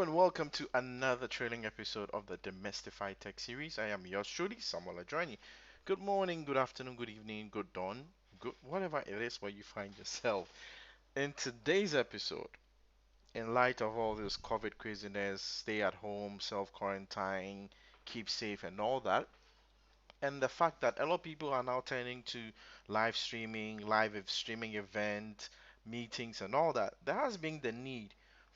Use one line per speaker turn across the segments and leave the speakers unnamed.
and welcome to another trailing episode of the Demystify Tech series. I am yours truly, Samuel Adjani. Good morning, good afternoon, good evening, good dawn, good whatever it is where you find yourself. In today's episode, in light of all this COVID craziness, stay at home, self quarantine, keep safe, and all that, and the fact that a lot of people are now turning to live streaming, streaming event, meetings, and all that, there has been the need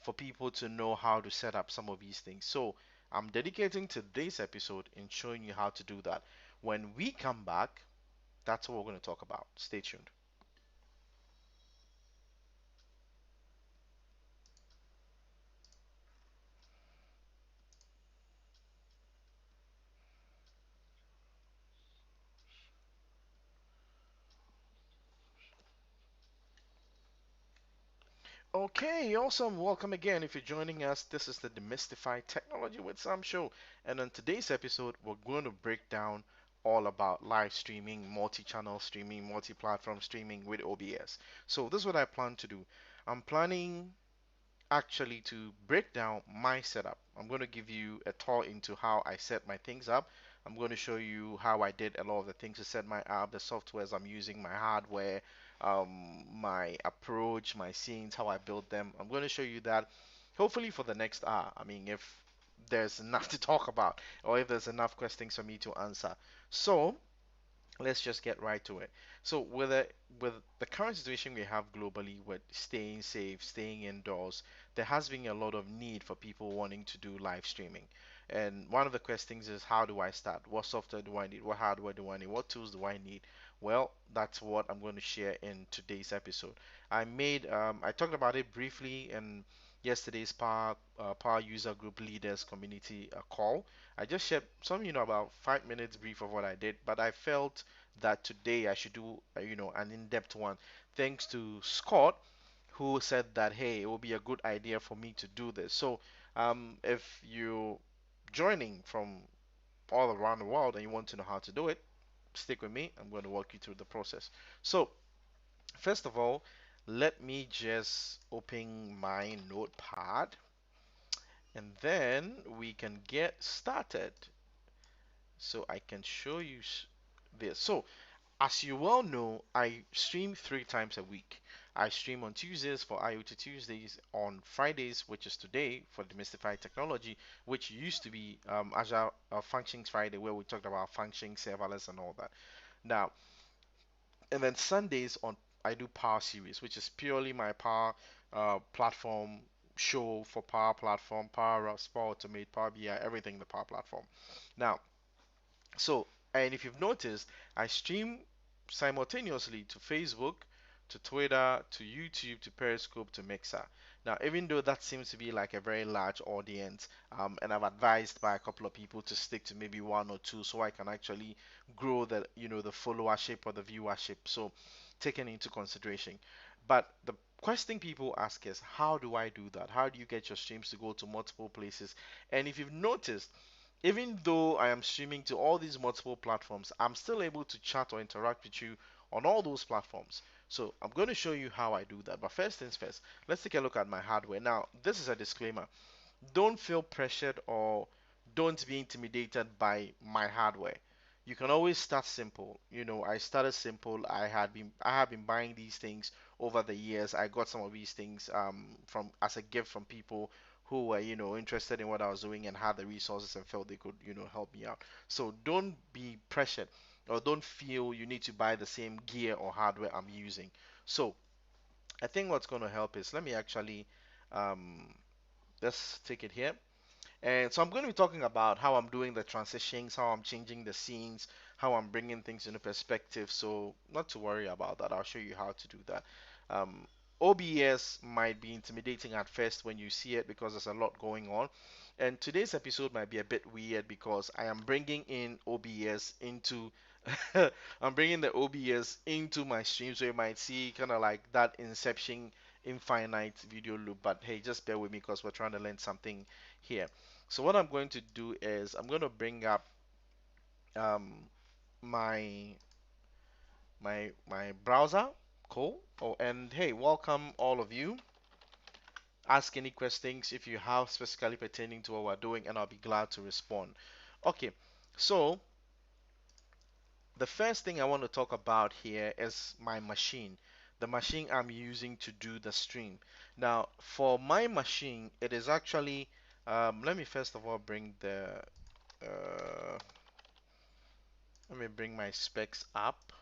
for people to know how to set up some of these things. So I'm dedicating today's episode in showing you how to do that. When we come back, that's what we're going to talk about. Stay tuned. Okay, awesome. Welcome again. If you're joining us, this is the Demystify Technology with Sam show. And on today's episode, we're going to break down all about live streaming, multi-channel streaming, multi-platform streaming with OBS. So this is what I plan to do. I'm planning actually to break down my setup. I'm going to give you a tour into how I set my things up. I'm going to show you how I did a lot of the things to set my app, the softwares I'm using, my hardware, my approach, my scenes, how I build them. I'm going to show you that hopefully for the next hour. I mean, if there's enough to talk about or if there's enough questions for me to answer. So, let's just get right to it. So with the current situation we have globally with staying safe, staying indoors, there has been a lot of need for people wanting to do live streaming. And one of the questions is how do I start? What software do I need? What hardware do I need? What tools do I need? Well, that's what I'm going to share in today's episode. I talked about it briefly in yesterday's Power User Group Leaders Community call. I just shared some, about 5 minutes brief of what I did, but I felt that today I should do, an in-depth one. Thanks to Scott, who said that, hey, it will be a good idea for me to do this. So, if you're joining from all around the world and you want to know how to do it, stick with me. I'm going to walk you through the process. So, first of all, let me just open my notepad and then we can get started. So I can show you this. So as you well know, I stream 3 times a week. I stream on Tuesdays for IoT Tuesdays, on Fridays, which is today for Demystify Technology, which used to be Agile Functions Friday, where we talked about functions, serverless, and all that. Now, and then Sundays on I do Power Series, which is purely my Power Platform show for Power Platform, Power Apps, Power Automate, Power BI, everything in the Power Platform. Now, so, and if you've noticed, I stream simultaneously to Facebook, to Twitter, to YouTube, to Periscope, to Mixer. Now, even though that seems to be like a very large audience, and I've advised by a couple of people to stick to maybe one or two so I can actually grow the followership or the viewership. So, taken into consideration. But the question people ask is, how do I do that? How do you get your streams to go to multiple places? And if you've noticed, even though I am streaming to all these multiple platforms, I'm still able to chat or interact with you on all those platforms. So I'm going to show you how I do that. But first things first, let's take a look at my hardware. Now, this is a disclaimer. Don't feel pressured or don't be intimidated by my hardware. You can always start simple. I started simple. I have been buying these things over the years. I got some of these things from as a gift from people who were interested in what I was doing and had the resources and felt they could help me out. So don't be pressured or don't feel you need to buy the same gear or hardware I'm using. So I think what's going to help is let me actually um, let's take it here. And so I'm going to be talking about how I'm doing the transitions, how I'm changing the scenes, how I'm bringing things into perspective. So not to worry about that. I'll show you how to do that. Um, OBS might be intimidating at first when you see it because there's a lot going on. And today's episode might be a bit weird because I am bringing in OBS into I'm bringing the OBS into my stream, so you might see kind of like that Inception infinite video loop. But hey, just bear with me because we're trying to learn something here. So what I'm going to do is I'm going to bring up um, my my browser. Cool. Oh, and hey, welcome all of you. ask any questions if you have specifically pertaining to what we're doing, and I'll be glad to respond. Okay, so the first thing I want to talk about here is my machine, the machine I'm using to do the stream. Now, for my machine, it is actually, let me first of all bring the, uh, let me bring my specs up.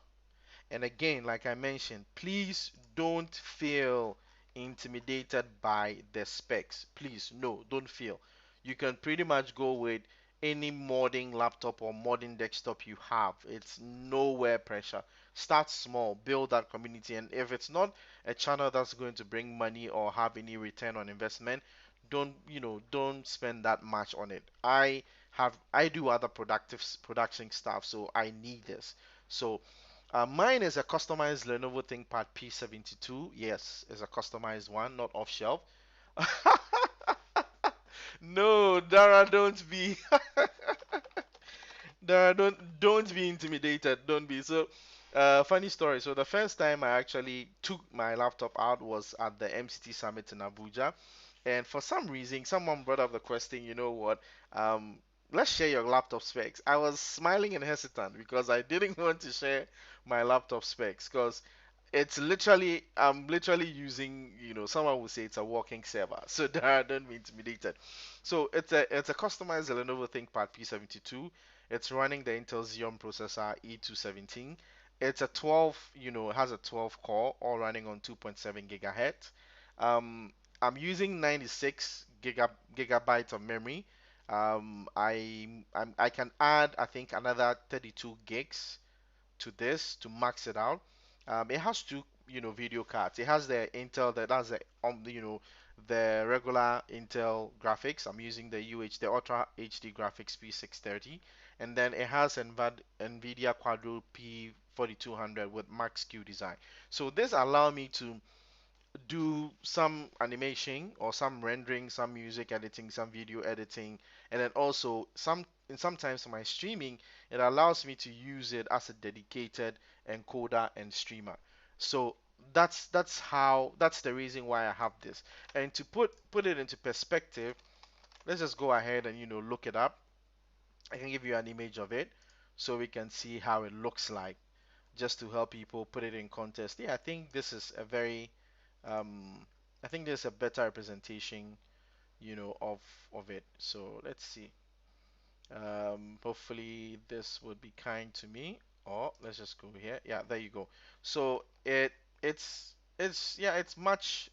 And again, like I mentioned, please don't feel intimidated by the specs. Please, no, don't feel. You can pretty much go with any modding laptop or modding desktop you have. It's nowhere pressure. Start small, build that community, and if it's not a channel that's going to bring money or have any return on investment, don't spend that much on it. I do other productive production stuff, so I need this. So mine is a customized Lenovo ThinkPad P72. Yes, it's a customized one, not off shelf. No, Dara, don't be. Dara, don't be intimidated. Don't be. So, funny story. So the first time I actually took my laptop out was at the MCT Summit in Abuja. And for some reason, someone brought up the question, you know what? Um, let's share your laptop specs. I was smiling and hesitant because I didn't want to share my laptop specs because it's literally, I'm literally using, someone would say it's a walking server. So don't be intimidated. So it's a customized Lenovo ThinkPad P72. It's running the Intel Xeon processor E217. It's a 12, it has a 12 core, all running on 2.7 gigahertz. Um, I'm using 96 gigabytes of memory. I can add, I think, another 32 gigs to this to max it out. It has two, video cards. It has the Intel that has the regular Intel graphics. I'm using the Ultra HD Graphics P630, and then it has NVIDIA Quadro P4200 with Max Q design. So this allow me to do some animation or some rendering, some music editing, some video editing, and then also sometimes for my streaming, it allows me to use it as a dedicated encoder and streamer. So that's the reason why I have this. And to put it into perspective, let's just go ahead and look it up. I can give you an image of it so we can see how it looks like, just to help people put it in context. Yeah, I think this is a very um, I think there's a better representation, of it. So let's see. Hopefully this would be kind to me. Oh, let's just go here. Yeah, there you go. So it's much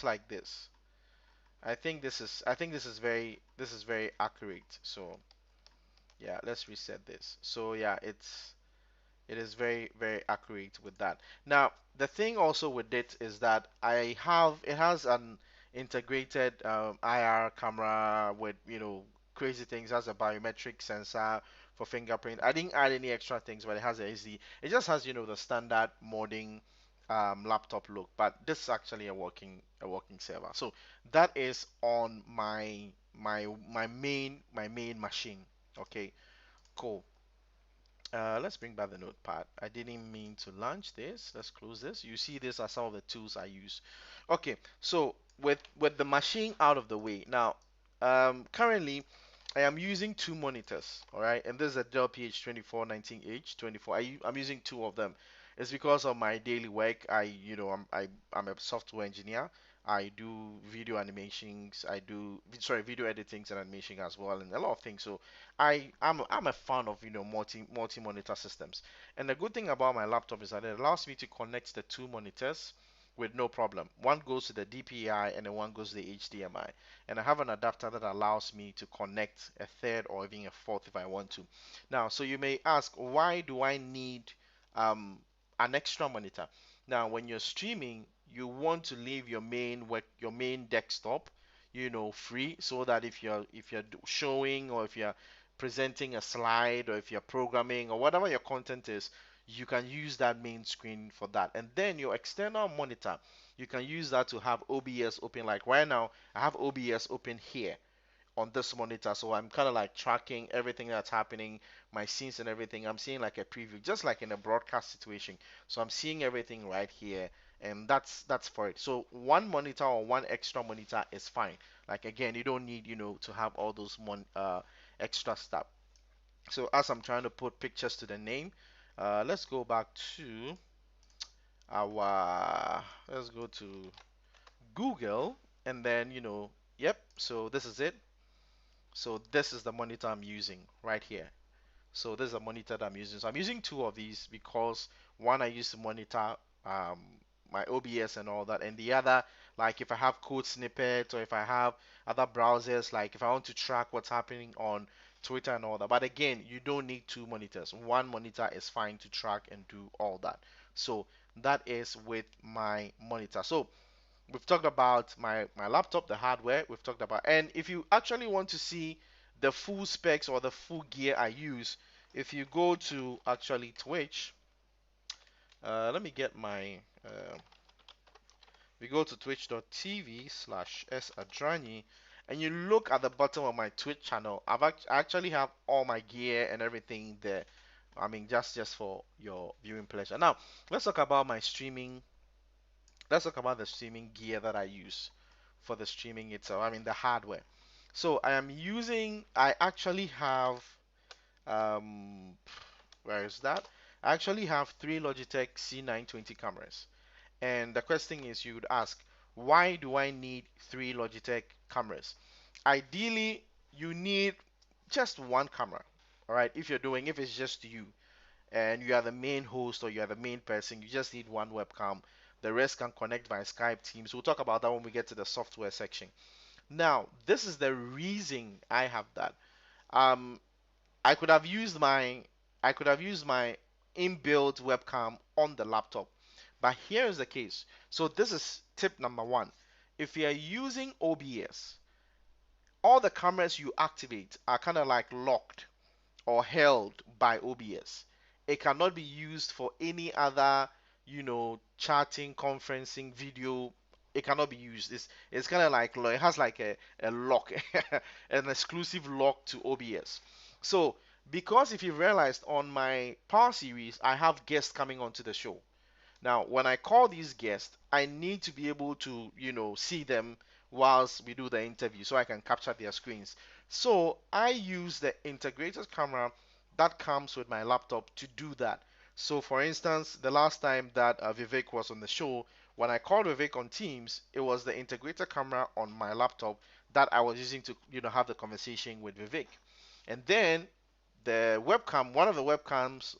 like this. I think this is very accurate. So yeah, let's reset this. So yeah, it is very, very accurate with that. Now, the thing also with it is that it has an integrated IR camera with, crazy things. It has a biometric sensor for fingerprint. I didn't add any extra things, but it has a SD. It just has, the standard modding laptop look, but this is actually a working server. So that is on my main machine. Okay, cool. Let's bring back the notepad. I didn't mean to launch this. Let's close this. You see, these are some of the tools I use. Okay, so with the machine out of the way now, currently I am using two monitors. All right, and this is a Dell PH2419H24. I'm using two of them. It's because of my daily work. I'm a software engineer. I do video animations. I do video editings and animation as well, and a lot of things. So I'm a fan of multi monitor systems. And the good thing about my laptop is that it allows me to connect the two monitors with no problem. One goes to the DPI and then one goes to the HDMI. And I have an adapter that allows me to connect a third or even a fourth if I want to. Now, so you may ask, why do I need um, an extra monitor? Now, when you're streaming, you want to leave your main desktop, free, so that if you're showing, or if you're presenting a slide, or if you're programming, or whatever your content is, you can use that main screen for that. And then your external monitor, you can use that to have OBS open. Like right now, I have OBS open here on this monitor, so I'm kind of like tracking everything that's happening, my scenes and everything. I'm seeing like a preview, just like in a broadcast situation. So I'm seeing everything right here, and that's for it. So one monitor or one extra monitor is fine. Like again, you don't need to have all those extra stuff. So as I'm trying to put pictures to the name, let's go back to our let's go to Google, and then yep. So this is it. So this is the monitor I'm using right here. So this is a monitor that I'm using. So I'm using two of these because one I use to monitor um, my OBS and all that, and the other, like if I have code snippets or if I have other browsers, like if I want to track what's happening on Twitter and all that. But again, you don't need two monitors. One monitor is fine to track and do all that. So that is with my monitor. So we've talked about my laptop, the hardware. We've talked about, and if you actually want to see the full specs or the full gear I use, if you go to actually Twitch, let me get my. We go to twitch.tv/sadrani, and you look at the bottom of my Twitch channel. I actually have all my gear and everything there. I mean, just for your viewing pleasure. Now, let's talk about my streaming. Let's talk about the streaming gear that I use for the streaming itself. I mean, the hardware. So I actually have, um, where is that? I actually have three Logitech C920 cameras. And the question is, you would ask, why do I need three Logitech cameras? Ideally, you need just one camera. All right, if it's just you and you are the main host or you are the main person, you just need one webcam. The rest can connect via Skype, Teams. We'll talk about that when we get to the software section. Now, this is the reason I have that. Um, I could have used my I could have used my inbuilt webcam on the laptop, but here is the case. So this is tip number one. If you are using OBS, all the cameras you activate are kind of like locked or held by OBS. It cannot be used for any other, chatting, conferencing, video. It cannot be used. It's kind of like it has like a lock, an exclusive lock to OBS. So because if you realized on my Power Series, I have guests coming onto the show. Now, when I call these guests, I need to be able to, see them whilst we do the interview so I can capture their screens. So I use the integrated camera that comes with my laptop to do that. So for instance, the last time that Vivek was on the show, when I called Vivek on Teams, it was the integrated camera on my laptop that I was using to, have the conversation with Vivek. And then the webcam, one of the webcams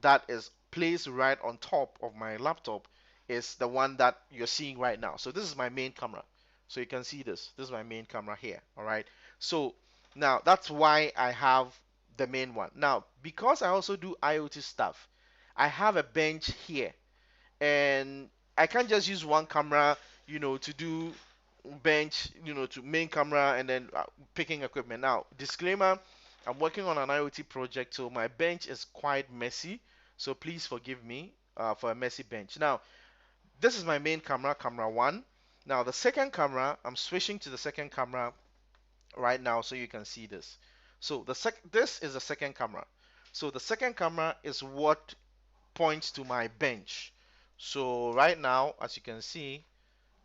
that is placed right on top of my laptop is the one that you're seeing right now. So this is my main camera. So you can see this. This is my main camera here. All right. So now that's why I have the main one. Now, because I also do IoT stuff, I have a bench here and I can't just use one camera, to do bench, to main camera and then picking equipment. Now, disclaimer, I'm working on an IoT project, so my bench is quite messy. So please forgive me for a messy bench. Now, this is my main camera, camera one. Now, the second camera, I'm switching to the second camera right now so you can see this. So this is the second camera. So the second camera is what points to my bench. So right now, as you can see,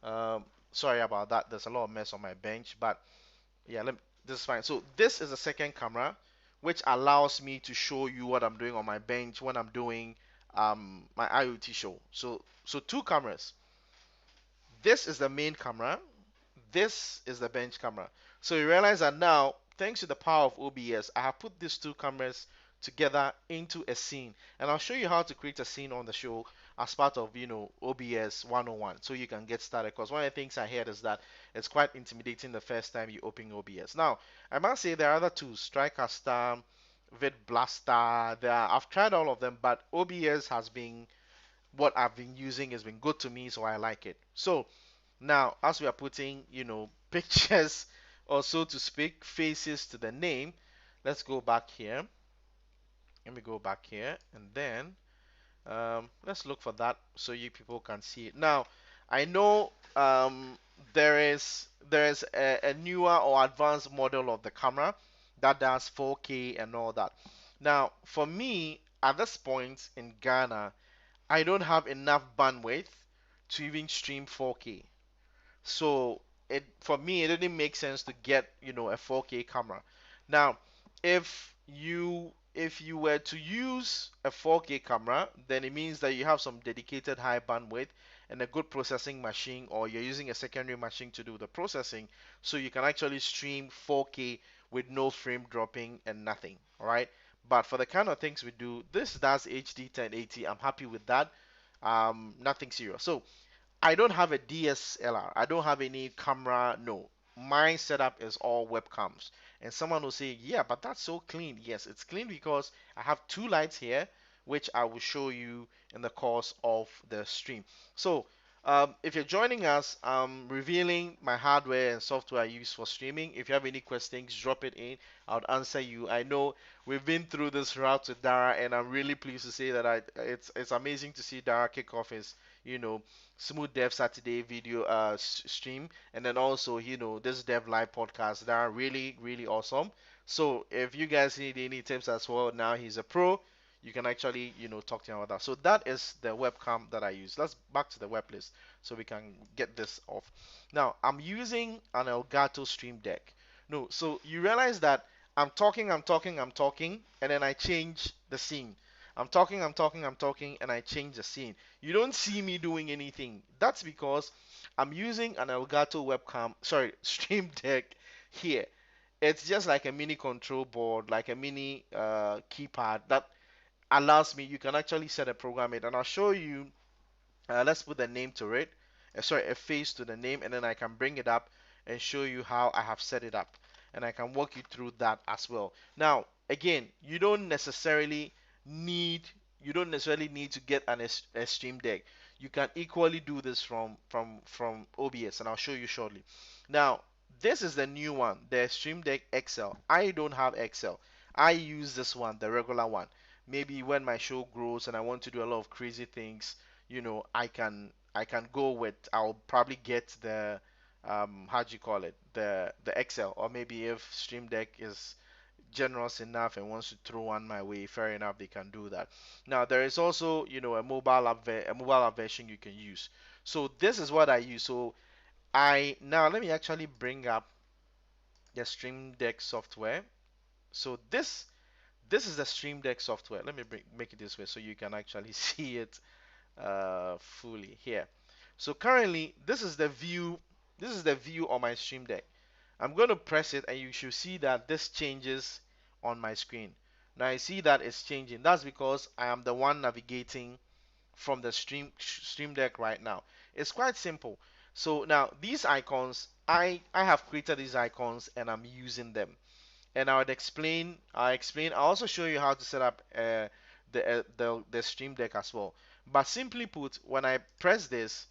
um, sorry about that. There's a lot of mess on my bench, but yeah, this is fine. So this is the second camera, which allows me to show you what I'm doing on my bench when I'm doing my IoT show. So two cameras. This is the main camera. This is the bench camera. So you realize that now, thanks to the power of OBS, I have put these two cameras together into a scene. And I'll show you how to create a scene on the show as part of, OBS 101 so you can get started. Because one of the things I heard is that it's quite intimidating the first time you open OBS. Now, I must say there are other tools, TriCaster, VidBlaster. I've tried all of them, but OBS has been what I've been using has been good to me, so I like it. So now, as we are putting, pictures or so to speak, faces to the name, let's go back here. Let me go back here and then let's look for that so you people can see it. Now, I know there is a newer or advanced model of the camera that does 4K and all that. Now, for me, at this point in Ghana, I don't have enough bandwidth to even stream 4K. So it for me it didn't make sense to get a 4K camera. Now, if you were to use a 4K camera, then it means that you have some dedicated high bandwidth and a good processing machine, or you're using a secondary machine to do the processing, so you can actually stream 4K with no frame dropping and nothing. All right. But for the kind of things we do, this does HD 1080. I'm happy with that. Nothing serious. So I don't have a DSLR. I don't have any camera. No. My setup is all webcams. And someone will say, yeah, but that's so clean. Yes, it's clean because I have two lights here, which I will show you in the course of the stream. So, if you're joining us, I'm revealing my hardware and software I use for streaming. If you have any questions, drop it in. I'll answer you. I know we've been through this route with Dara, and I'm really pleased to say that it's amazing to see Dara kick off his, you know, Smooth Dev Saturday video stream, and then also this Dev Live podcast that are really really awesome. So if you guys need any tips as well, now he's a pro. You can actually talk to him about that. So that is the webcam that I use. Let's back to the web list so we can get this off. Now I'm using an Elgato Stream Deck. No, so you realize that I'm talking, and then I change the scene. I'm talking, and I change the scene. You don't see me doing anything. That's because I'm using an Elgato webcam, sorry, Stream Deck here. It's just like a mini control board, like a mini keypad that allows me, you can actually set a program it, and I'll show you. Let's put a name to it. Sorry, a face to the name, and then I can bring it up and show you how I have set it up. And I can walk you through that as well. Now, again, need you don't necessarily need to get a Stream Deck. You can equally do this from OBS, and I'll show you shortly. Now, this is the new one, the Stream Deck XL. I don't have XL. I use this one, the regular one. Maybe when my show grows and I want to do a lot of crazy things, I can go with, I'll probably get the how do you call it, the XL, or maybe if Stream Deck is generous enough and wants to throw one my way, fair enough, they can do that. Now there is also a mobile app version you can use. So this is what I use. So I now let me actually bring up the Stream Deck software. So this is the Stream Deck software. Let me make it this way so you can actually see it fully here. So currently, this is the view. This is the view on my Stream Deck. I'm going to press it, and you should see that this changes on my screen. Now I see that it's changing. That's because I am the one navigating from the Stream Deck right now. It's quite simple. So now these icons, I have created these icons and I'm using them, and I'll also show you how to set up the Stream Deck as well. But simply put, when I press this,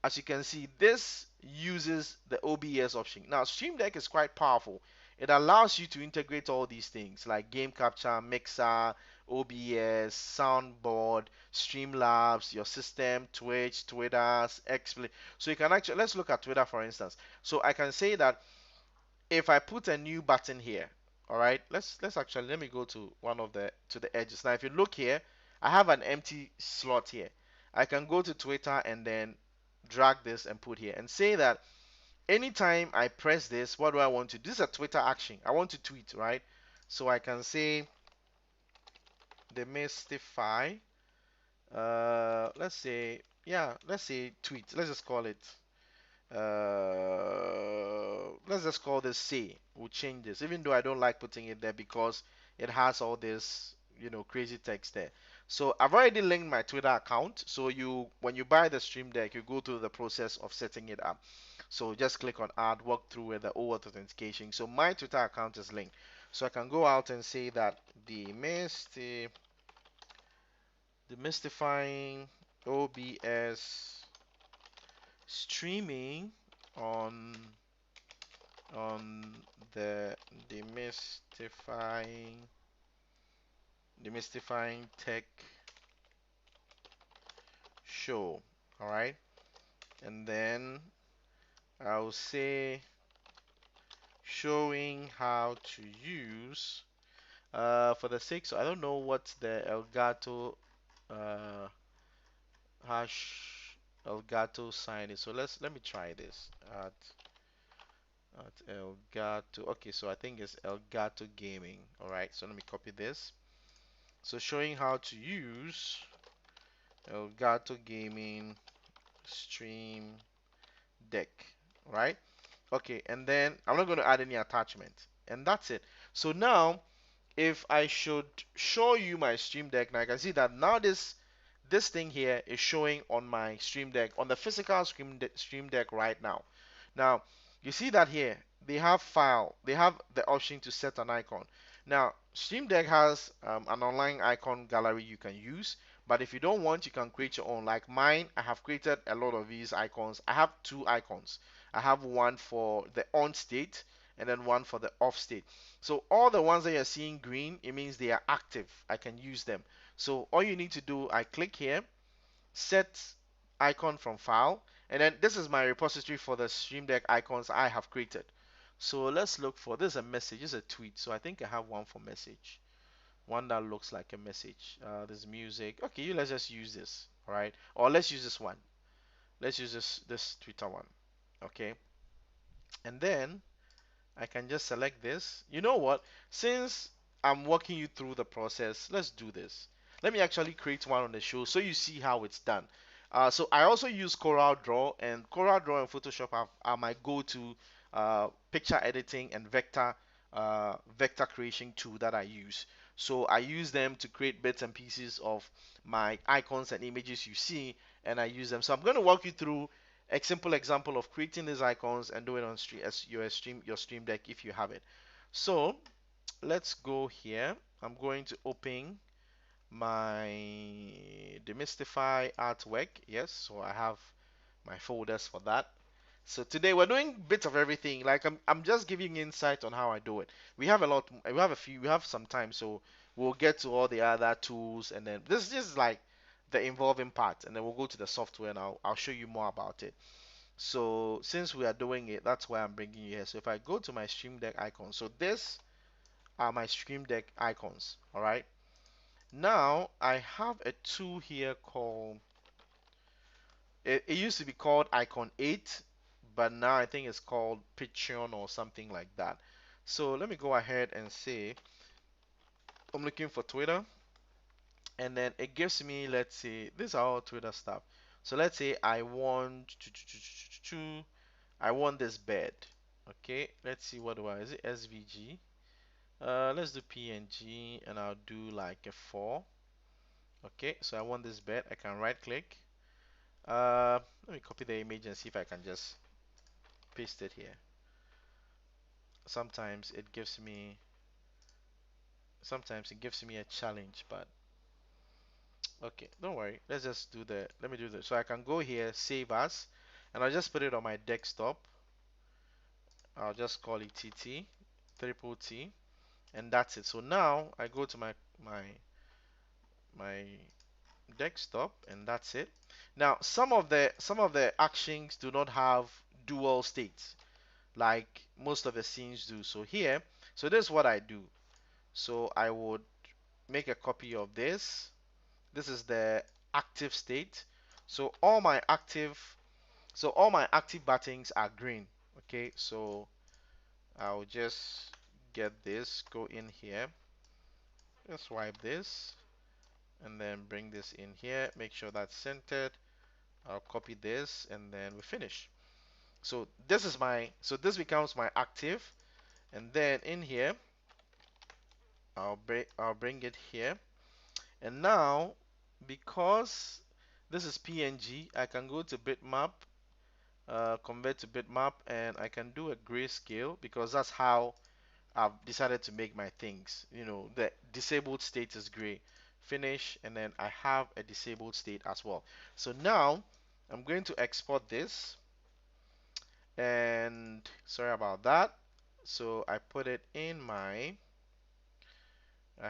as you can see, this uses the OBS option. Now, Stream Deck is quite powerful. It allows you to integrate all these things like game capture, mixer, OBS, soundboard, Streamlabs, your system, Twitch, Twitter, XSplit. So you can actually, let's look at Twitter for instance. So I can say that if I put a new button here, all right, let's actually, let me go to one of the edges. Now, if you look here, I have an empty slot here. I can go to Twitter and then drag this and put here and say that anytime I press this, what do I want to do? This is a Twitter action. I want to tweet, right? So I can say demystify. Let's say, yeah, let's say tweet. Let's just call it let's just call this C. We'll change this, even though I don't like putting it there because it has all this, crazy text there. So I've already linked my Twitter account. So when you buy the Stream Deck, you go through the process of setting it up. So just click on add, walk through with the OAuth authentication. So my Twitter account is linked. So I can go out and say that demystifying OBS streaming on on the demystifying tech show. All right, and then I'll say showing how to use for the sake, so I don't know what's the Elgato uh, hash. Elgato sign in. So let me try this at Elgato. Okay, so I think it's Elgato Gaming. All right, so let me copy this. So showing how to use Elgato Gaming Stream Deck, right? Okay, and then I'm not going to add any attachment, and that's it. So now, if I should show you my Stream Deck, now I can see that now this thing here is showing on my Stream Deck, on the physical Stream Deck right now. Now, you see that here, they have file, they have the option to set an icon. Now, Stream Deck has an online icon gallery you can use, but if you don't want, you can create your own. Like mine, I have created a lot of these icons. I have two icons. I have one for the on state and then one for the off state. So all the ones that you're seeing green, it means they are active. I can use them. So all you need to do, I click here, set icon from file, and then this is my repository for the Stream Deck icons I have created. So let's look for this is a message, this is a tweet. So I think I have one for message, one that looks like a message. There's music. Okay, let's just use this. All right, or let's use this one. Let's use this Twitter one. Okay, and then I can just select this. You know what? Since I'm walking you through the process, let's do this. Let me actually create one on the show so you see how it's done. So I also use CorelDRAW, and CorelDRAW and Photoshop are my go-to picture editing and vector creation tool that I use. So I use them to create bits and pieces of my icons and images you see, and I use them. So I'm going to walk you through a simple example of creating these icons and do it on stream as your stream deck if you have it. So let's go here. I'm going to open my Demystify artwork. Yes, so I have my folders for that. So today we're doing bits of everything. Like I'm just giving insight on how I do it. We have a lot, we have some time, so we'll get to all the other tools, and then this is like the involving part, and then we'll go to the software, and I'll show you more about it. So since we are doing it, that's why I'm bringing you here. So if I go to my Stream Deck icons, so this are my Stream Deck icons. All right. Now I have a tool here called. It used to be called Icon 8, but now I think it's called Patreon or something like that. So let me go ahead and say I'm looking for Twitter, and then it gives me, let's say, these are all Twitter stuff. So let's say I want this bed. Okay, let's see, what do I, is it SVG? Let's do PNG, and I'll do like a 4. Okay, so I want this bed. I can right click. Let me copy the image and see if I can just paste it here. Sometimes it gives me sometimes it gives me a challenge, but okay, don't worry. Let me do this. So I can go here, save as, and I'll just put it on my desktop. I'll just call it TT, triple T, and that's it. So now I go to my desktop, and that's it. Now some of the actions do not have dual states like most of the scenes do. So here, so this is what I do. So I would make a copy of this. This is the active state. So all my active buttons are green. Okay, so I'll just get this, go in here, just swipe this, and then bring this in here, make sure that's centered. I'll copy this, and then we finish. So this becomes my active, and then in here I'll bring it here, and now because this is PNG, I can go to bitmap, convert to bitmap, and I can do a grayscale because that's how I've decided to make my things. The disabled state is gray. Finish, and then I have a disabled state as well. So now I'm going to export this, and sorry about that. So I put it in I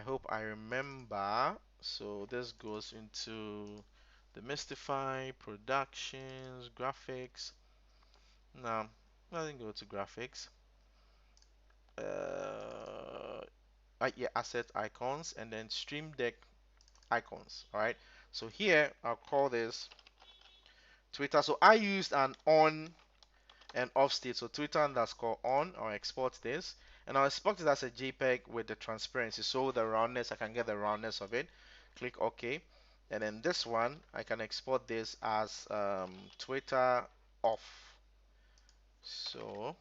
hope I remember. So this goes into the Demystify, productions, graphics. No, I didn't go to graphics. Yeah, asset icons, and then Stream Deck icons. All right. So here I'll call this Twitter. So I used an on and off state. So Twitter underscore on, or export this, and I'll export it as a JPEG with the transparency. So the roundness, I can get the roundness of it. Click OK. And then this one, I can export this as Twitter off. So,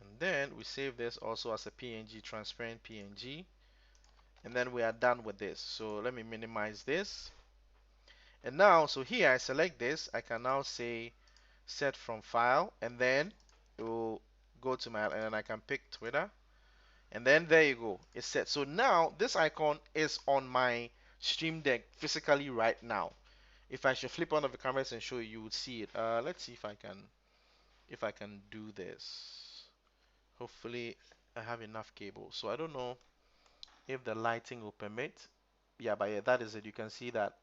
and then we save this also as a PNG, transparent PNG. And then we are done with this. So let me minimize this. And now, so here I select this. I can now say set from file, and then it will go to my, and then I can pick Twitter, and then there you go, it's set. So now this icon is on my Stream Deck physically right now. If I should flip one of the cameras and show you, you would see it. Let's see if I can do this. Hopefully I have enough cable. So I don't know if the lighting will permit. Yeah, but yeah, that is it. You can see that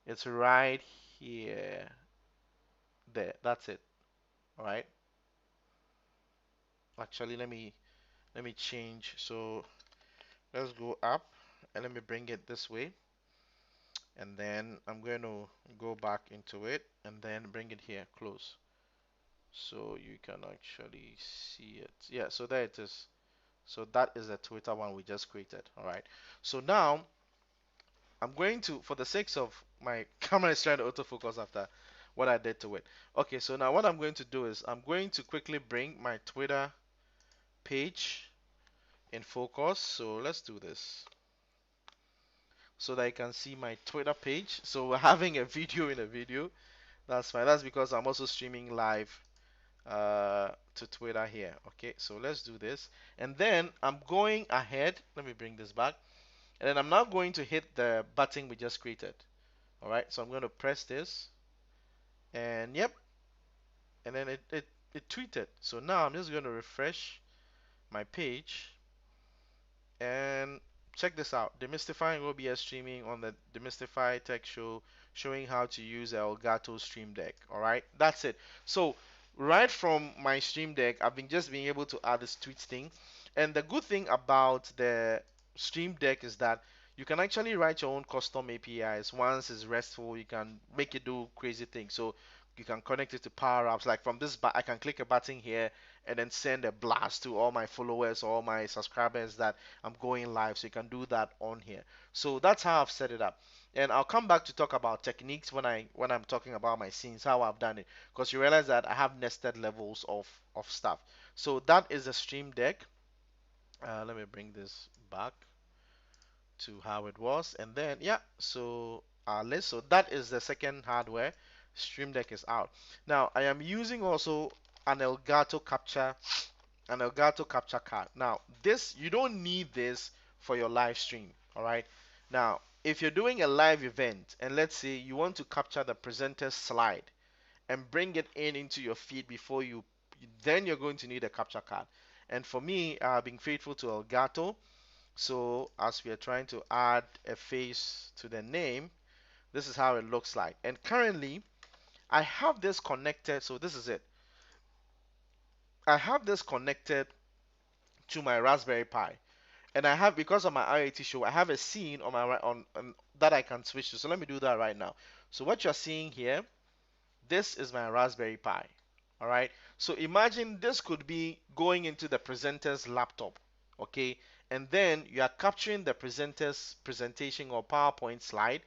it's right here. There, that's it. All right. Actually, let me change. So let's go up and let me bring it this way. And then I'm going to go back into it and then bring it here close. So you can actually see it. Yeah, so there it is. So that is the Twitter one we just created. All right. So now I'm going to, for the sakes of my camera is trying to autofocus after what I did to it. Okay, so now what I'm going to do is I'm going to quickly bring my Twitter page in focus. So let's do this so that you can see my Twitter page. So we're having a video in a video. That's fine. That's because I'm also streaming live to Twitter here. Okay, so let's do this. And then I'm going ahead. Let me bring this back. And then I'm now going to hit the button we just created. All right, so I'm going to press this. And yep. And then it tweeted. So now I'm just going to refresh my page. And check this out. Demystifying OBS streaming on the Demystify Tech Show, showing how to use the Elgato Stream Deck. Alright, that's it. So right from my Stream Deck, I've been just being able to add this tweet thing. And the good thing about the Stream Deck is that you can actually write your own custom APIs. Once it's RESTful, you can make it do crazy things. So you can connect it to power apps. Like from this, I can click a button here and then send a blast to all my followers, all my subscribers that I'm going live. So you can do that on here. So that's how I've set it up. And I'll come back to talk about techniques when I'm talking about my scenes, how I've done it. Because you realize that I have nested levels of stuff. So that is a Stream Deck. Let me bring this back to how it was, and then yeah, so list. So that is the second hardware. Stream Deck is out. Now I am using also an Elgato capture card. Now this, you don't need this for your live stream. All right. Now if you're doing a live event and let's say you want to capture the presenter's slide and bring it into your feed before you, then you're going to need a capture card. And for me, being faithful to Elgato, so as we are trying to add a face to the name, this is how it looks like. And currently, I have this connected. So this is it. I have this connected to my Raspberry Pi, and I have, because of my IoT show, I have a scene on my on that I can switch to. So let me do that right now. So what you're seeing here, this is my Raspberry Pi. All right. So imagine this could be going into the presenter's laptop. Okay. And then you are capturing the presenter's presentation or PowerPoint slide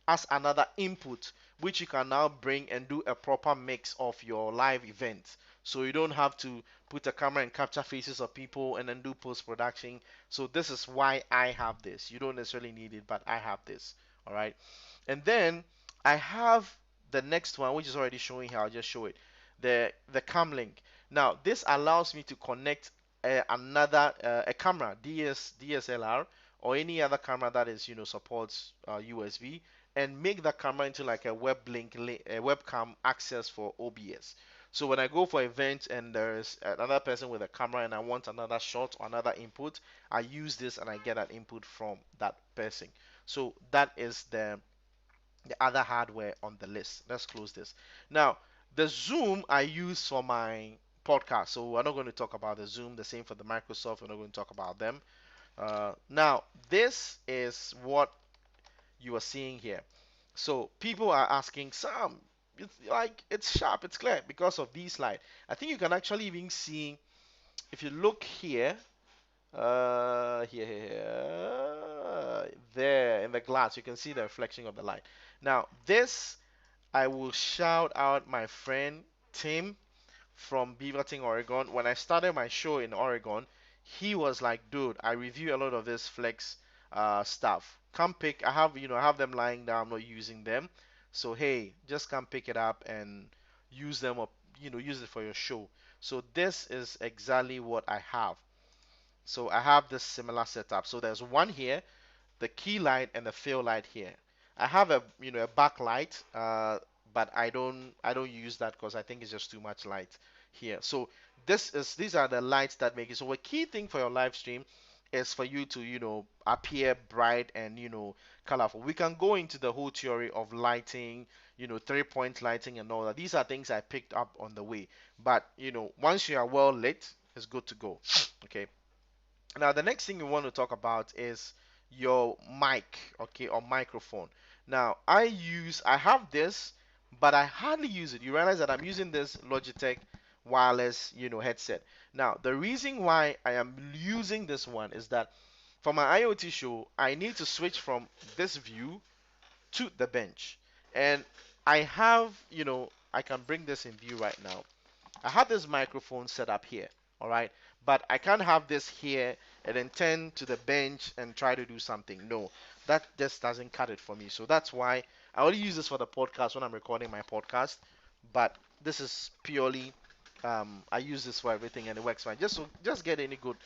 as another input, which you can now bring and do a proper mix of your live event. So you don't have to put a camera and capture faces of people and then do post production. So this is why I have this. You don't necessarily need it, but I have this. All right. And then I have the next one, which is already showing here. I'll just show it. The cam link. Now this allows me to connect another a camera, DSLR, or any other camera that is, supports USB, and make that camera into like a a webcam access for OBS. So when I go for events and there's another person with a camera and I want another shot or another input, I use this and I get an input from that person. So that is the other hardware on the list. Let's close this. Now, the Zoom I use for my podcast. So we're not going to talk about the Zoom. The same for the Microsoft. We're not going to talk about them. Now, this is what you are seeing here. So people are asking, Sam, it's like it's sharp, it's clear because of these light. I think you can actually even see if you look here, there in the glass, you can see the reflection of the light. Now this, I will shout out my friend Tim from Beaverton, Oregon. When I started my show in Oregon, he was like, "Dude, I review a lot of this flex stuff. Come pick. I have them lying down. I'm not using them. So hey, just come pick it up and use them up. Use it for your show." So this is exactly what I have. So I have this similar setup. So there's one here, the key light and the fill light here. I have a backlight, but I don't use that because I think it's just too much light here. So these are the lights that make it. So a key thing for your live stream is for you to appear bright and colorful. We can go into the whole theory of lighting, 3-point lighting and all that. These are things I picked up on the way. But once you are well lit, it's good to go. Okay. Now, the next thing we want to talk about is your mic, okay, or microphone. Now, I have this, but I hardly use it. You realize that I'm using this Logitech wireless, headset. Now, the reason why I am using this one is that for my IoT show, I need to switch from this view to the bench. And I have, I can bring this in view right now. I have this microphone set up here, all right? But I can't have this here and then turn to the bench and try to do something. No, that just doesn't cut it for me. So that's why I only use this for the podcast when I'm recording my podcast. But this is purely, I use this for everything and it works fine. Just get any good,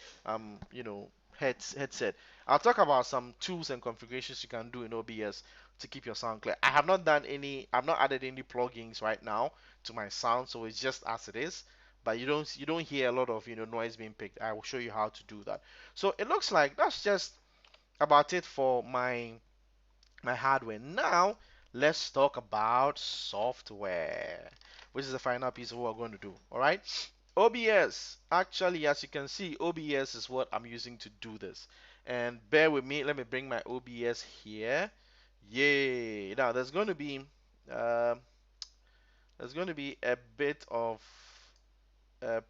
headset. I'll talk about some tools and configurations you can do in OBS to keep your sound clear. I've not added any plugins right now to my sound, so it's just as it is. But you don't hear a lot of noise being picked. I will show you how to do that. So it looks like that's just about it for my hardware. Now let's talk about software, which is the final piece of what we're going to do. All right. OBS. Actually, as you can see, OBS is what I'm using to do this. And bear with me. Let me bring my OBS here. Yay! Now uh, there's going to be a bit of a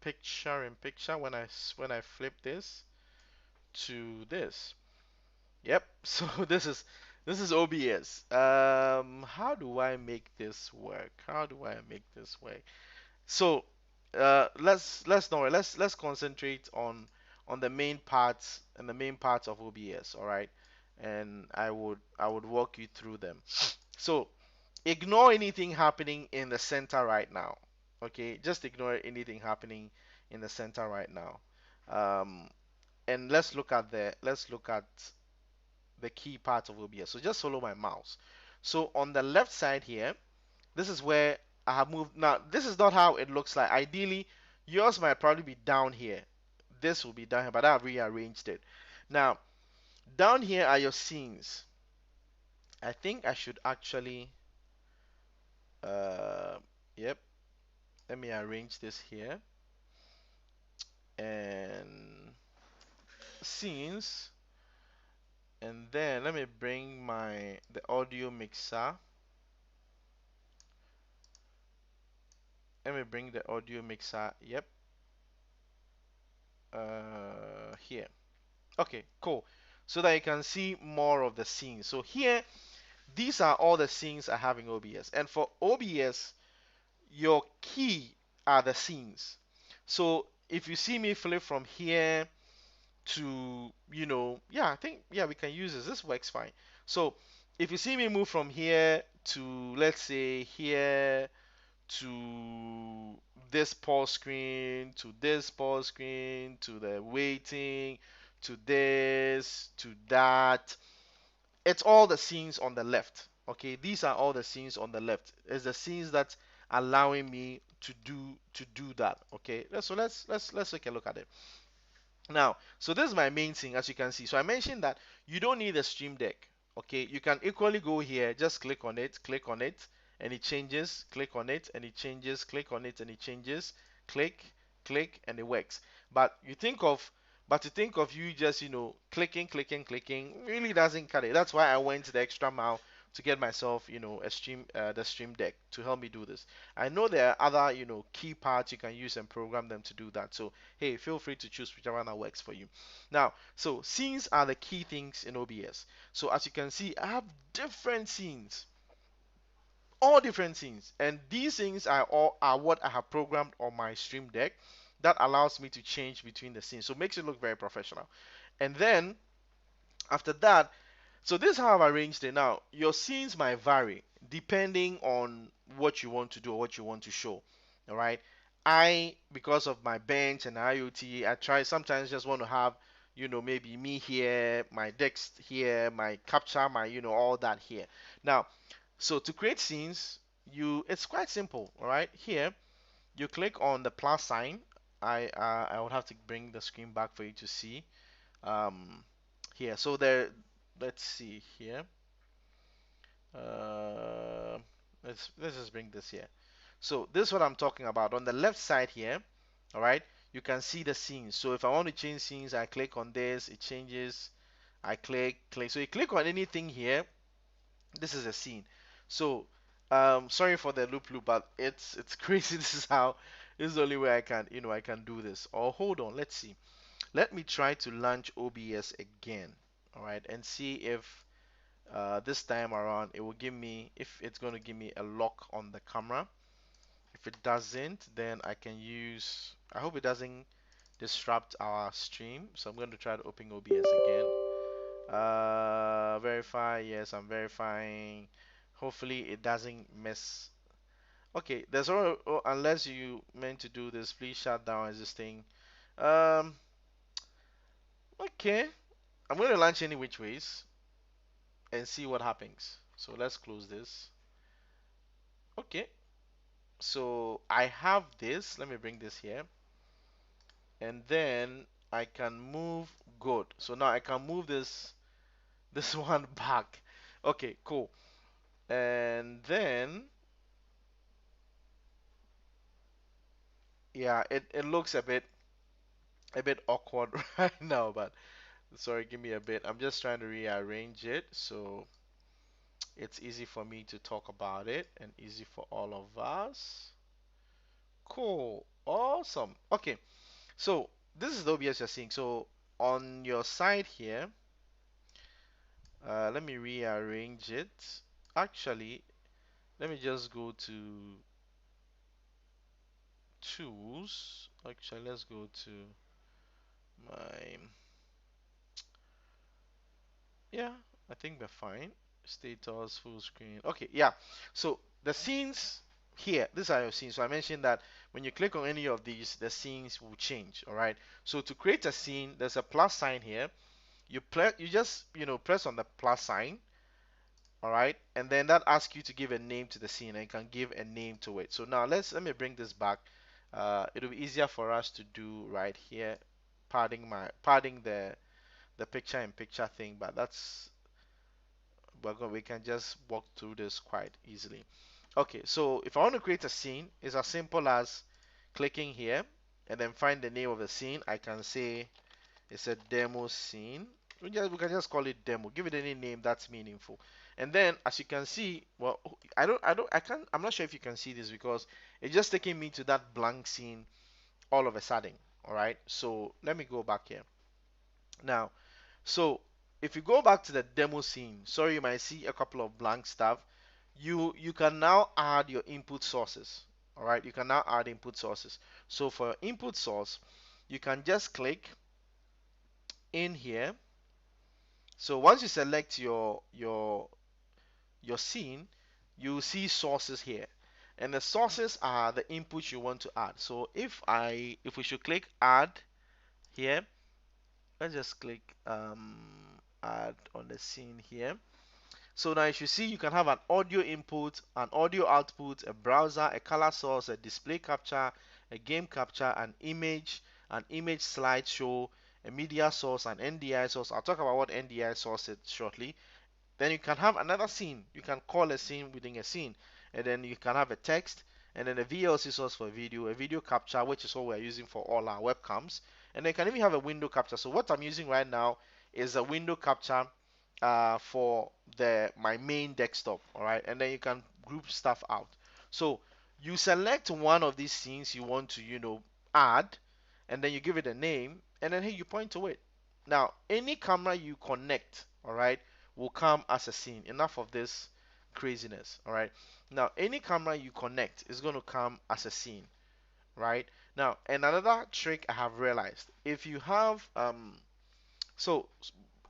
picture in picture when I flip this to this. Yep. So this is OBS. How do I make this work? How do I make this work? So let's don't worry. Let's concentrate on the main parts and the main parts of OBS. All right, and I would walk you through them. So ignore anything happening in the center right now. Okay, just ignore anything happening in the center right now. Um, and let's look at the key parts of OBS. So just follow my mouse. So on the left side here, this is where I have moved. Now this is not how it looks like. Ideally, yours might probably be down here. This will be down here, but I've rearranged it. Now down here are your scenes. I think I should actually, uh, yep. Let me arrange this here and scenes, and then let me bring the audio mixer. Let me bring the audio mixer. Yep. Here. Okay, cool. So that you can see more of the scenes. So here, these are all the scenes I have in OBS. And for OBS, your key are the scenes. So if you see me flip from here to, yeah, I think, yeah, we can use this. This works fine. So if you see me move from here to, let's say, here to this pause screen, to this pause screen, to the waiting, to this, to that, it's all the scenes on the left. Okay, these are all the scenes on the left. It's the scenes that's allowing me to do that. Okay, so let's take a look at it. Now, so this is my main thing, as you can see. So I mentioned that you don't need a stream deck. Okay, you can equally go here, just click on it, and it changes, click on it, and it changes, click on it, and it changes, click, and it works. But to think of you just, clicking, really doesn't cut it. That's why I went the extra mile to get myself, a stream the stream deck to help me do this. I know there are other, key parts you can use and program them to do that. So hey, feel free to choose whichever one works for you. Now, so scenes are the key things in OBS. So as you can see, I have different scenes, all different scenes, and these things are what I have programmed on my stream deck that allows me to change between the scenes. So it makes it look very professional. And then after that, so this is how I've arranged it. Now, your scenes might vary depending on what you want to do or what you want to show. All right. Because of my bench and IoT, I try sometimes just want to have, maybe me here, my decks here, my capture, my, all that here. Now, so to create scenes, it's quite simple. All right. Here, you click on the plus sign. I would have to bring the screen back for you to see. Um, Here, so there. Let's see here. Uh, let's just bring this here. So this is what I'm talking about. On the left side here, all right, you can see the scenes. So if I want to change scenes, I click on this, it changes. I click. So you click on anything here. This is a scene. So sorry for the loop, but it's crazy. This is the only way I can do this. Or hold on, let's see. Let me try to launch OBS again, all right, and see if this time around it will give me, if it's going to give me a lock on the camera. If it doesn't, then I can use, I hope it doesn't disrupt our stream. So I'm going to try to open OBS again. Verify, yes, I'm verifying. Hopefully it doesn't mess. Okay, unless you meant to do this, please shut down as this thing. Um, okay, I'm going to launch any which ways and see what happens. So let's close this. Okay, so I have this. Let me bring this here. And then I can move, good. So now I can move this one back. Okay, cool. And then yeah, it looks a bit awkward right now, but sorry, give me a bit. I'm just trying to rearrange it so it's easy for me to talk about it and easy for all of us. Cool. Awesome. Okay. So this is the OBS you're seeing. So on your side here, let me rearrange it. Actually, let me just go to tools. Actually, let's go to my, yeah, I think we're fine. Status, full screen. Okay, yeah. So the scenes here, these are your scenes. So I mentioned that when you click on any of these, the scenes will change. All right. So to create a scene, there's a plus sign here. You just press on the plus sign, all right, and then that asks you to give a name to the scene, and you can give a name to it. So now let me bring this back. It'll be easier for us to do right here, padding the picture in picture thing, but we can just walk through this quite easily. Okay, so if I want to create a scene, it's as simple as clicking here and then find the name of the scene. I can say it's a demo scene. We can just call it demo. Give it any name that's meaningful. And then, as you can see, well, I'm not sure if you can see this because it's just taking me to that blank scene all of a sudden. All right. So let me go back here. Now, so if you go back to the demo scene, sorry, you might see a couple of blank stuff. You can now add your input sources. All right. You can now add input sources. So for input source, you can just click in here. So once you select your scene, you see sources here. And the sources are the inputs you want to add. So if we should click add here, let's just click add on the scene here. So now as you see, you can have an audio input, an audio output, a browser, a color source, a display capture, a game capture, an image slideshow, a media source, an NDI source. I'll talk about what NDI source is shortly. Then you can have another scene. You can call a scene within a scene. And then you can have a text, and then a VLC source for video, a video capture, which is what we're using for all our webcams. And then you can even have a window capture. So what I'm using right now is a window capture for the my main desktop, all right, and then you can group stuff out. So you select one of these scenes you want to, add, and then you give it a name, and then hey, you point to it. Now, any camera you connect, all right, will come as a scene. Enough of this craziness, all right. Now, any camera you connect is going to come as a scene, right? Now, and another trick I have realized, if you have so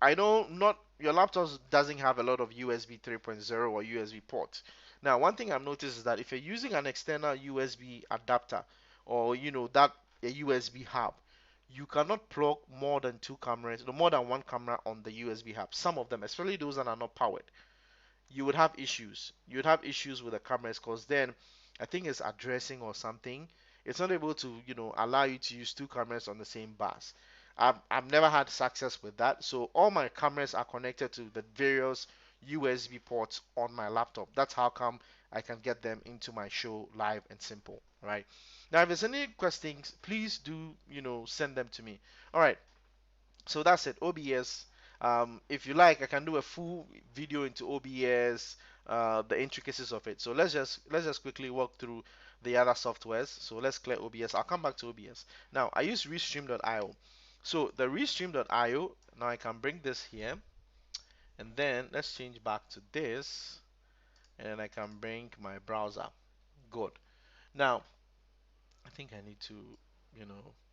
I know not your laptop doesn't have a lot of USB 3.0 or USB ports. Now, one thing I've noticed is that if you're using an external USB adapter or that a USB hub, you cannot plug more than two cameras, no more than one camera on the USB hub. Some of them, especially those that are not powered, you would have issues. You'd have issues with the cameras because then I think it's addressing or something. It's not able to, allow you to use two cameras on the same bus. I've never had success with that. So all my cameras are connected to the various USB ports on my laptop. That's how come I can get them into my show live and simple, right? Now, if there's any questions, please do, send them to me. All right. So that's it, OBS. If you like, I can do a full video into OBS, the intricacies of it. So let's just quickly walk through the other softwares. So let's clear OBS. I'll come back to OBS. Now I use Restream.io. So the Restream.io. Now I can bring this here, and then let's change back to this, and then I can bring my browser. Good. Now I think I need to,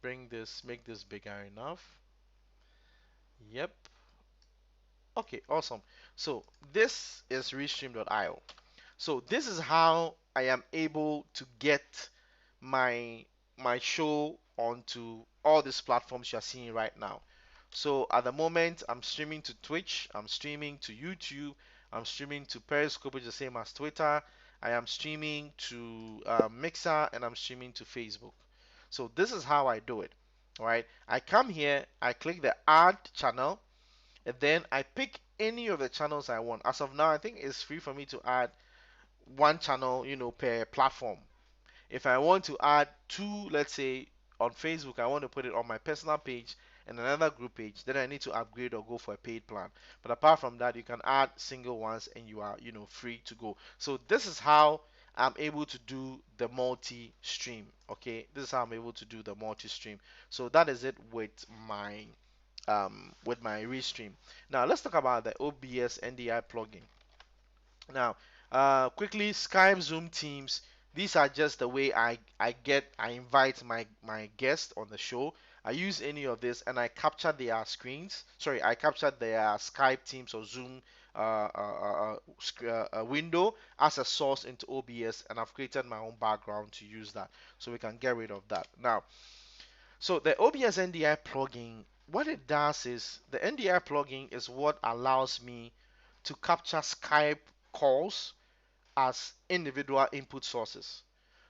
bring this, make this bigger enough. Yep. Okay, awesome. So this is Restream.io. So this is how I am able to get my show onto all these platforms you are seeing right now. So at the moment, I'm streaming to Twitch, I'm streaming to YouTube, I'm streaming to Periscope, which is the same as Twitter. I am streaming to Mixer, and I'm streaming to Facebook. So this is how I do it. All right, I come here, I click the Add Channel, and then I pick any of the channels I want. As of now, I think it's free for me to add one channel, per platform. If I want to add two, let's say on Facebook, I want to put it on my personal page and another group page, then I need to upgrade or go for a paid plan. But apart from that, you can add single ones and you are, free to go. So this is how I'm able to do the multi-stream. Okay, this is how I'm able to do the multi-stream. So that is it with my Restream. Now let's talk about the OBS NDI plugin. Now, quickly, Skype, Zoom, Teams. These are just the way I invite my guest on the show. I use any of this and I capture their screens. Sorry, I capture their Skype, Teams, or Zoom window as a source into OBS, and I've created my own background to use that, so we can get rid of that. Now, so the OBS NDI plugin, what it does is the NDI plugin is what allows me to capture Skype calls as individual input sources.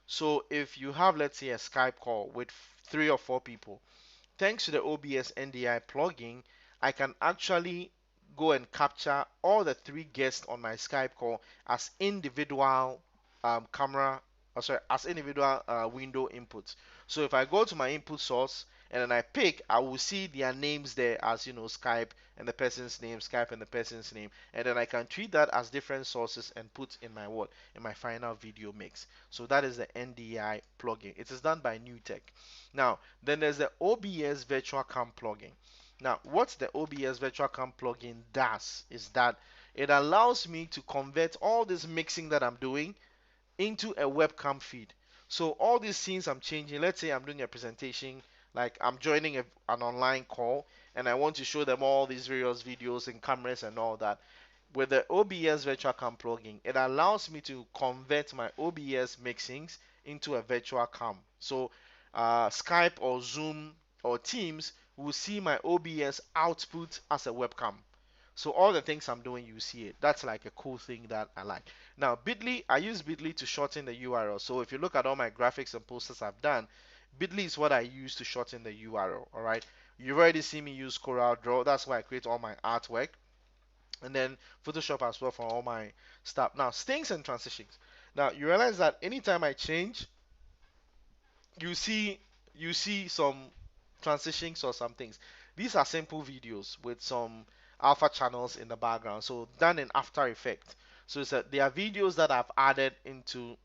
So if you have, let's say, a Skype call with three or four people, thanks to the OBS NDI plugin, I can actually go and capture all the three guests on my Skype call as individual camera, sorry, as individual window inputs. So if I go to my input source and then I pick, I will see their names there as Skype and the person's name, Skype and the person's name, and then I can treat that as different sources and put in my in my final video mix. So that is the NDI plugin. It is done by NewTek. Now, then there's the OBS Virtual Cam plugin. Now, what the OBS Virtual Cam plugin does is that it allows me to convert all this mixing that I'm doing into a webcam feed. So all these scenes I'm changing, let's say I'm doing a presentation, like I'm joining an online call, and I want to show them all these various videos and cameras and all that. With the OBS Virtual Cam plugin, it allows me to convert my OBS mixings into a virtual cam. So Skype or Zoom or Teams will see my OBS output as a webcam. So all the things I'm doing, you see it. That's like a cool thing that I like. Now, Bitly, I use Bitly to shorten the URL. So if you look at all my graphics and posters I've done, Bitly is what I use to shorten the URL. All right. You've already seen me use Corel Draw. That's why I create all my artwork. And then Photoshop as well for all my stuff. Now, stings and transitions. Now, you realize that anytime I change, you see some transitions or some things. These are simple videos with some alpha channels in the background. So done in After Effects. So it's there are videos that I've added into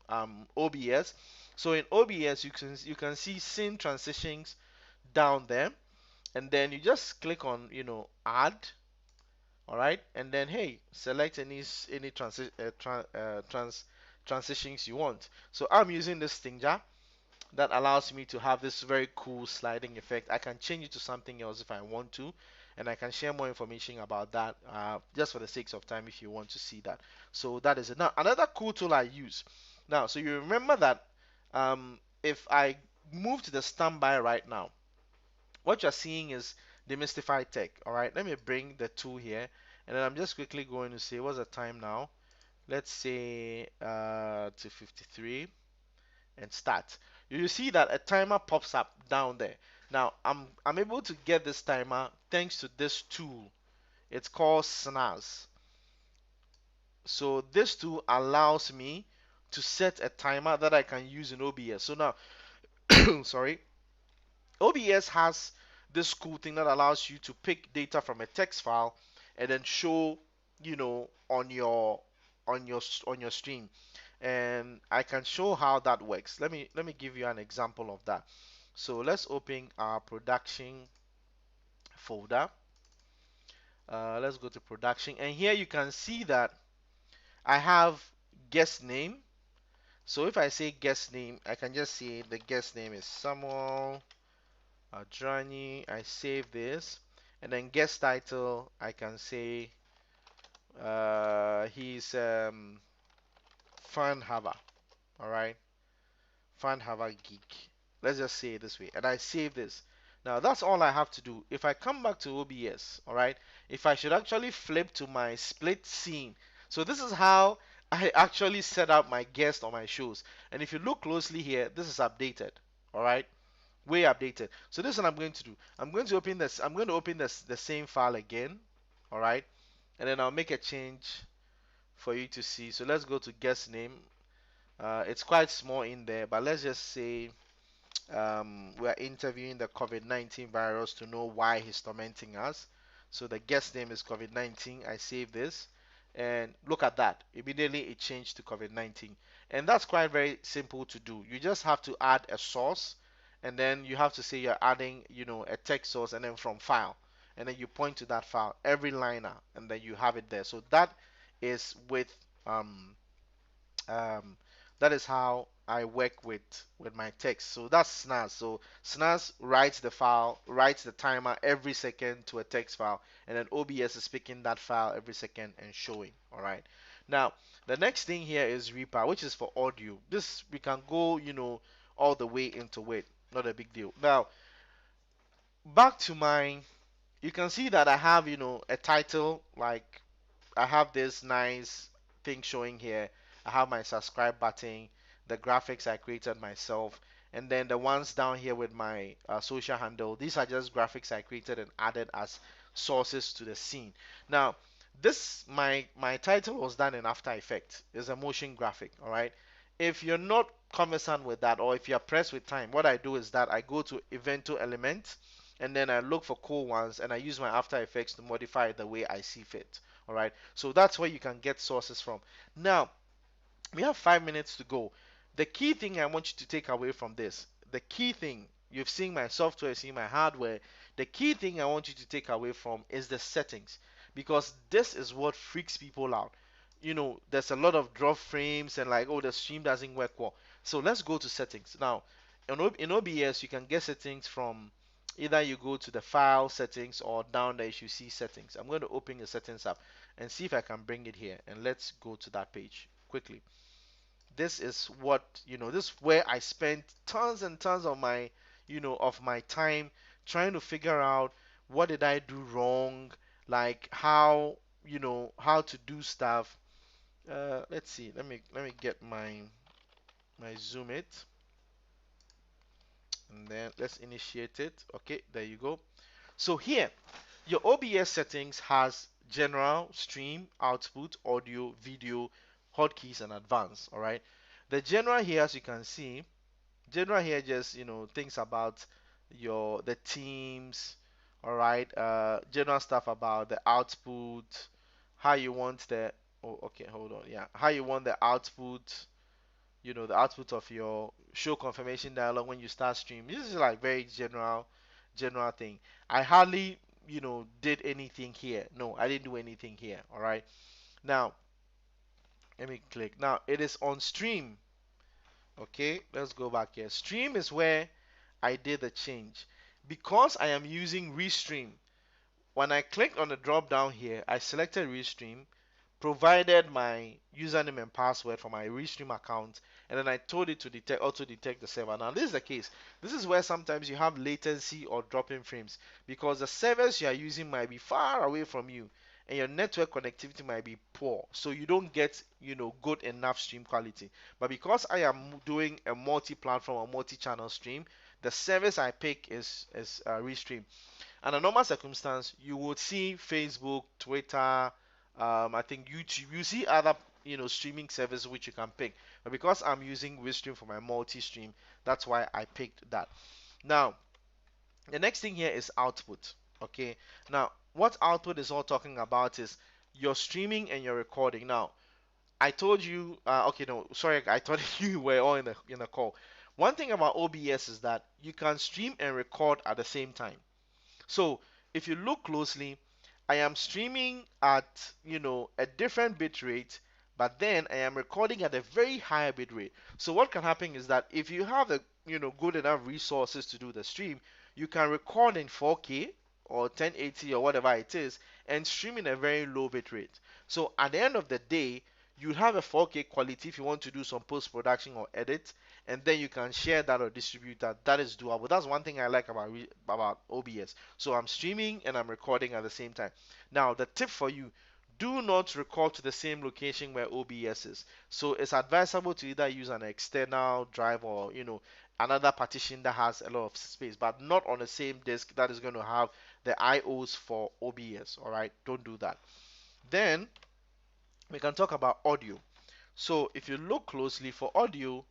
OBS. So in OBS you can see scene transitions down there, and then you just click on add, all right, and then hey, select any transitions you want. So I'm using this Stinger that allows me to have this very cool sliding effect. I can change it to something else if I want to, and I can share more information about that just for the sake of time if you want to see that. So that is it. Now, another cool tool I use. Now, so you remember that if I move to the standby right now, what you're seeing is Demystify Tech. All right, let me bring the tool here, and then I'm just quickly going to say, what's the time now? Let's say 2:53 and start. You see that a timer pops up down there. Now I'm able to get this timer thanks to this tool. It's called Snaz. So this tool allows me to set a timer that I can use in OBS. So now, sorry, OBS has this cool thing that allows you to pick data from a text file and then show, on your stream. And I can show how that works. Let me give you an example of that. So let's open our production folder. Let's go to production, and here you can see that I have guest name. So if I say guest name, I can just say the guest name is Samuel Adrani. I save this, and then guest title I can say he's fan haver. All right, fan haver geek. Let's just say it this way, and I save this. Now that's all I have to do. If I come back to OBS, all right, if I should actually flip to my split scene, so this is how I actually set up my guest on my shows. And if you look closely here, this is updated, all right, way updated. So this is what I'm going to do. I'm going to open this. I'm going to open this the same file again, all right, and then I'll make a change for you to see. So let's go to guest name. It's quite small in there, but let's just say we're interviewing the COVID-19 virus to know why he's tormenting us. So the guest name is COVID-19. I save this, and look at that. Immediately it changed to COVID-19. And that's quite very simple to do. You just have to add a source, and then you have to say you're adding, a text source, and then from file. And then you point to that file, every liner, and then you have it there. So that is with um, um, that is how I work with my text. So that's Snaz. So Snaz writes the file, writes the timer every second to a text file, and then OBS is picking that file every second and showing. All right. Now the next thing here is Reaper, which is for audio. This we can go, all the way into it. Not a big deal. Now back to mine. You can see that I have, a title like I have this nice thing showing here. I have my subscribe button, the graphics I created myself, and then the ones down here with my social handle. These are just graphics I created and added as sources to the scene. Now, this my title was done in After Effects. It's a motion graphic, all right? If you're not conversant with that, or if you're pressed with time, what I do is that I go to Evento Element, and then I look for cool ones, and I use my After Effects to modify it the way I see fit. All right, so that's where you can get sources from. Now, we have 5 minutes to go. The key thing I want you to take away from this, the key thing, you've seen my software, you've seen my hardware. The key thing I want you to take away from is the settings, because this is what freaks people out. There's a lot of drop frames and like, oh, the stream doesn't work well. So let's go to settings. Now, in OBS, you can get settings from either you go to the file settings or down there you see settings. I'm going to open the settings app and see if I can bring it here. And let's go to that page quickly. This is this is where I spent tons and tons of my time trying to figure out what did I do wrong, like how to do stuff. Let's see. Let me get my zoom it, and then let's initiate it. Okay, there you go. So here, your OBS settings has general, stream, output, audio, video, hotkeys, and advanced. All right. The general here, as you can see, general here just thinks about the themes, All right, general stuff about the output, how you want the, oh, okay, hold on, yeah, how you want the output, the output of your show confirmation dialog when you start stream. This is like very general thing. I hardly, did anything here. No, I didn't do anything here. All right. Now, let me click. Now, it is on stream. Okay, let's go back here. Stream is where I did the change. Because I am using Restream, when I clicked on the drop down here, I selected Restream, provided my username and password for my Restream account, and then I told it to auto detect the server. Now this is the case. This is where sometimes you have latency or dropping frames because the servers you are using might be far away from you and your network connectivity might be poor, so you don't get good enough stream quality. But because I am doing a multi-platform or multi-channel stream, the service I pick is Restream. Under normal circumstance, you would see Facebook, Twitter, I think YouTube. You see other streaming services which you can pick. But because I'm using Wisstream for my multi-stream, that's why I picked that. Now, the next thing here is output. Okay. Now, what output is all talking about is your streaming and your recording. Now, I told you. Okay, no, sorry, I thought you were all in the call. One thing about OBS is that you can stream and record at the same time. So if you look closely, I am streaming at a different bit rate, but then I am recording at a very high bit rate. So what can happen is that if you have the good enough resources to do the stream, you can record in 4K or 1080 or whatever it is and stream in a very low bit rate. So at the end of the day, you have a 4K quality if you want to do some post production or edit, and then you can share that or distribute that. That is doable. That's one thing I like about OBS. So I'm streaming and I'm recording at the same time. Now the tip for you: do not record to the same location where OBS is. So it's advisable to either use an external drive or another partition that has a lot of space, but not on the same disk that is going to have the IOs for OBS. All right, don't do that. Then we can talk about audio. So if you look closely for audio,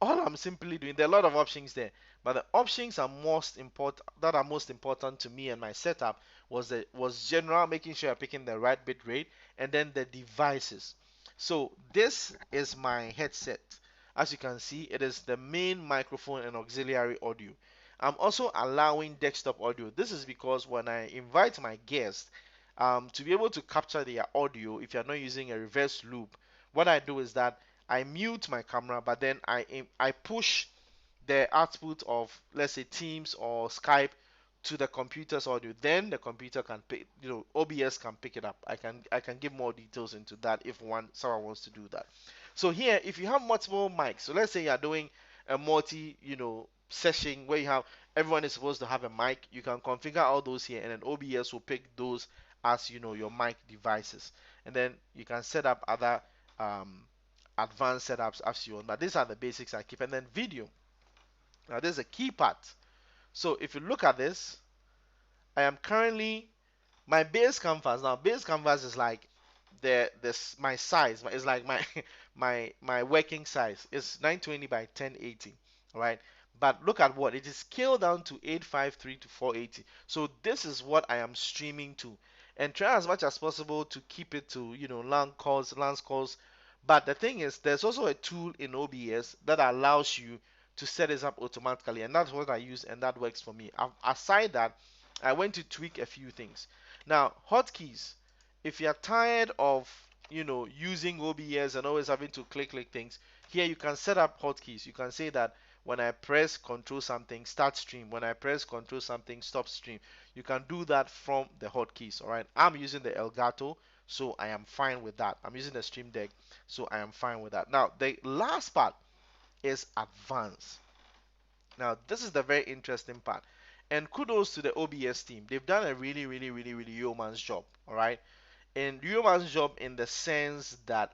all I'm simply doing, there are a lot of options there, but the options are most important to me and my setup was general, making sure I'm picking the right bit rate, and then the devices. So this is my headset. As you can see, it is the main microphone and auxiliary audio. I'm also allowing desktop audio. This is because when I invite my guests, to be able to capture their audio, if you're not using a reverse loop, what I do is that I mute my camera, but then I push the output of, let's say, Teams or Skype to the computer's audio. Then the computer can pick, OBS can pick it up. I can give more details into that if someone wants to do that. So here, if you have multiple mics, so let's say you're doing a multi, session where you have everyone is supposed to have a mic, you can configure all those here, and then OBS will pick those as your mic devices, and then you can set up other um, advanced setups as you want. But these are the basics I keep. And then video. Now there's a key part. So if you look at this, I am currently my base canvas. Now base canvas is like my size. It's like my my working size. It's 920 by 1080. All right. But look at what it is scaled down to 853 to 480. So this is what I am streaming to, and try as much as possible to keep it to LAN calls. But the thing is, there's also a tool in OBS that allows you to set this up automatically, and that's what I use, and that works for me. Aside that, I went to tweak a few things. Now, hotkeys. If you're tired of using OBS and always having to click things, here you can set up hotkeys. You can say that when I press control something, start stream. When I press control something, stop stream. You can do that from the hotkeys. All right. I'm using the Elgato, so I am fine with that. I'm using the Stream Deck, so I am fine with that. Now, the last part is advanced. Now, this is the very interesting part. And kudos to the OBS team. They've done a really, really, really, really yeoman's job. All right. And yeoman's job in the sense that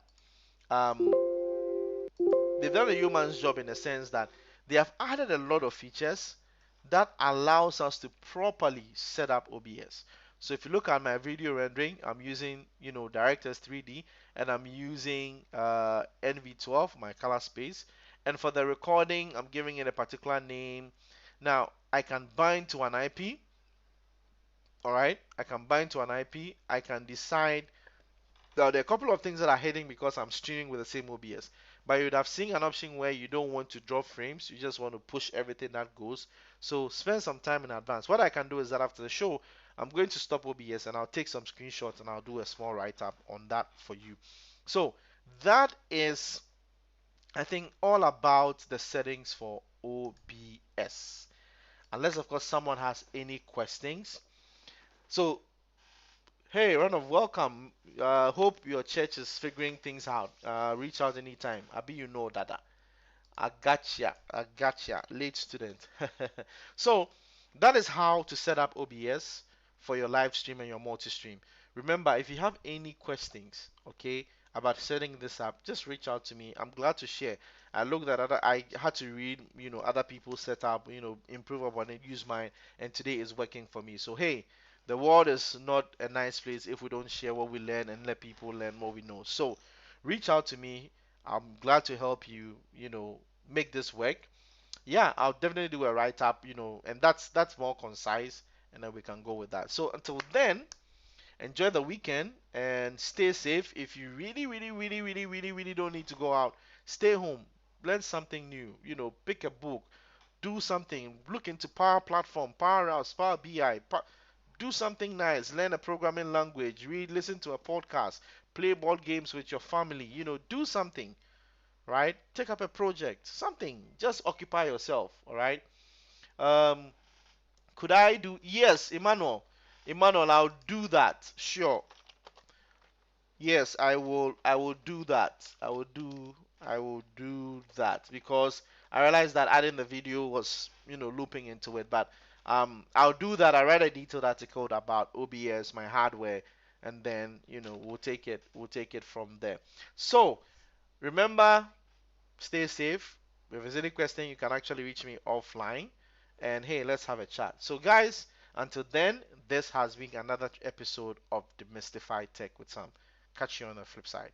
um, they've done a yeoman's job in the sense that they have added a lot of features that allows us to properly set up OBS. So if you look at my video rendering, I'm using DirectX 3D, and I'm using NV12, my color space. And for the recording, I'm giving it a particular name. Now I can bind to an IP, All right, I can bind to an IP. I can decide. Now, there are a couple of things that are hidden because I'm streaming with the same OBS. But you'd have seen an option where you don't want to drop frames, you just want to push everything that goes. So spend some time in advance. What I can do is that after the show, I'm going to stop OBS and I'll take some screenshots and I'll do a small write up on that for you. So that is, I think, all about the settings for OBS. Unless, of course, someone has any questions. So hey, Ronald, welcome. Hope your church is figuring things out. Reach out anytime. Abi, you know, Dada. I gotcha. I gotcha. Late student. So that is how to set up OBS for your live stream and your multi-stream. Remember, if you have any questions, okay, about setting this up, just reach out to me. I'm glad to share. I had to read, other people's setup, improve upon it, use mine, and today is working for me. So hey, the world is not a nice place if we don't share what we learn and let people learn what we know. So reach out to me. I'm glad to help you, make this work. Yeah, I'll definitely do a write up, and that's more concise, and then we can go with that. So until then, enjoy the weekend and stay safe. If you really, really, really, really, really, really don't need to go out, stay home, learn something new, pick a book, do something, look into Power Platform, Power Apps, Power BI, do something nice, learn a programming language, read, listen to a podcast, play board games with your family, do something, right? Take up a project, something. Just occupy yourself, all right? Um, could I do? Yes, Emmanuel. Emmanuel, I'll do that. Sure. Yes, I will. I will do that. I will do. I will do that because I realized that adding the video was, looping into it. But I'll do that. I read a detailed article about OBS, my hardware, and then we'll take it. We'll take it from there. So remember, stay safe. If there's any question, you can actually reach me offline. And hey, let's have a chat. So, guys, until then, this has been another episode of Demystify Tech with Sam. Catch you on the flip side.